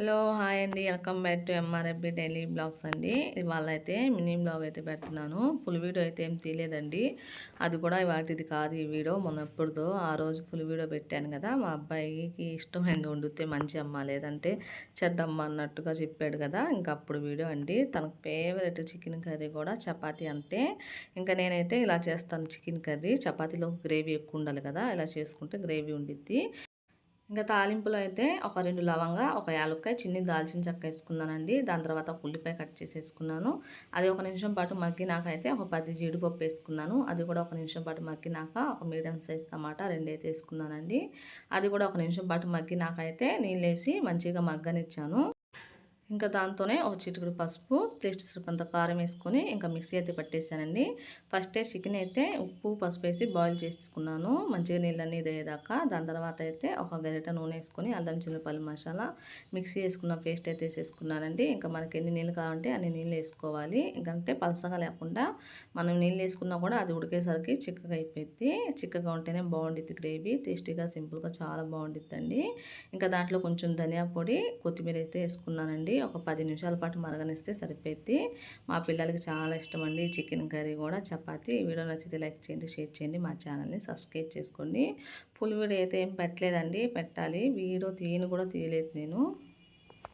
Hello hi అండి, welcome back to MRFB daily blogs అండి. ఇవాళ అయితే మినీ బ్లాగ్ అయితే పెడుతున్నాను. ఫుల్ వీడియో అయితే ఏం తీయలేదండి. అది కూడా వాటిది కాదు. ఈ వీడియో మొన్న ఎప్పుడుదో ఆ రోజు ఫుల్ వీడియో పెట్టాను కదా. మా అబ్బాయికి ఇష్టమైంది వండితే మంచి అమ్మ లేదంటే చెడ్డమ్మ అన్నట్టుగా చెప్పాడు కదా. ఇంకా అప్పుడు వీడియో అండి. తనకు ఫేవరెట్ చికెన్ కర్రీ కూడా చపాతీ అంటే. ఇంకా నేనైతే ఇలా చేస్తాను. చికెన్ కర్రీ చపాతీలో గ్రేవీ ఎక్కువ ఉండాలి కదా, ఇలా చేసుకుంటే గ్రేవీ ఉండిద్ది. ఇంకా తాలింపులో అయితే ఒక 2 లవంగా, ఒక యాలుక్కాయ, చిన్ని దాల్చిన చెక్క వేసుకున్నానండి. దాని తర్వాత ఒక ఉల్లిపాయ కట్ చేసేసుకున్నాను. అది ఒక నిమిషం పాటు మగ్గినాకైతే ఒక 10 జీడిపప్పు వేసుకున్నాను. అది కూడా ఒక నిమిషం పాటు మగ్గినాక ఒక మీడియం సైజ్ టమాటా 2 అయితే వేసుకున్నానండి. అది కూడా ఒక నిమిషం పాటు మగ్గినాకైతే నీళ్ళేసి మంచిగా మగ్గనిచ్చాను. ఇంకా దాంతోనే ఒక చిటికెడు పసుపు, టేస్ట్ సరిపడంత కారం వేసుకొని ఇంకా మిక్సీ అయితే పట్టేశానండి. ఫస్టే చికెన్ అయితే ఉప్పు, పసుపు వేసి బాయిల్ చేసుకున్నాను మంచిగా నీళ్ళన్నీ ఇదయ్యేదాకా. దాని తర్వాత అయితే ఒక గరిట నూనె వేసుకొని అల్లం చిన్నపల్లి మసాలా మిక్సీ వేసుకున్న పేస్ట్ అయితే వేసేసుకున్నానండి. ఇంకా మనకి ఎన్ని నీళ్ళు కావాలంటే అన్ని నీళ్ళు వేసుకోవాలి. ఇంకంటే పలసగా లేకుండా మనం నీళ్ళు వేసుకున్నా కూడా అది ఉడికేసరికి చిక్కగా అయిపోయింది. చిక్కగా ఉంటేనే బాగుండిద్ది గ్రేవీ, టేస్టీగా సింపుల్గా చాలా బాగుండిద్దండి. ఇంకా దాంట్లో కొంచెం ధనియా పొడి, కొత్తిమీర అయితే వేసుకున్నానండి. ఒక 10 నిమిషాల పాటు మరగనిస్తే సరిపోద్ది. మా పిల్లలకి చాలా ఇష్టం అండి చికెన్ కర్రీ కూడా చపాతీ. ఈ వీడియో నచ్చితే లైక్ చేయండి, షేర్ చేయండి, మా ఛానల్ని సబ్స్క్రైబ్ చేసుకోండి. ఫుల్ వీడియో అయితే ఏం పెట్టలేదండి, పెట్టాలి. వీడియో కూడా తీయలేదు నేను.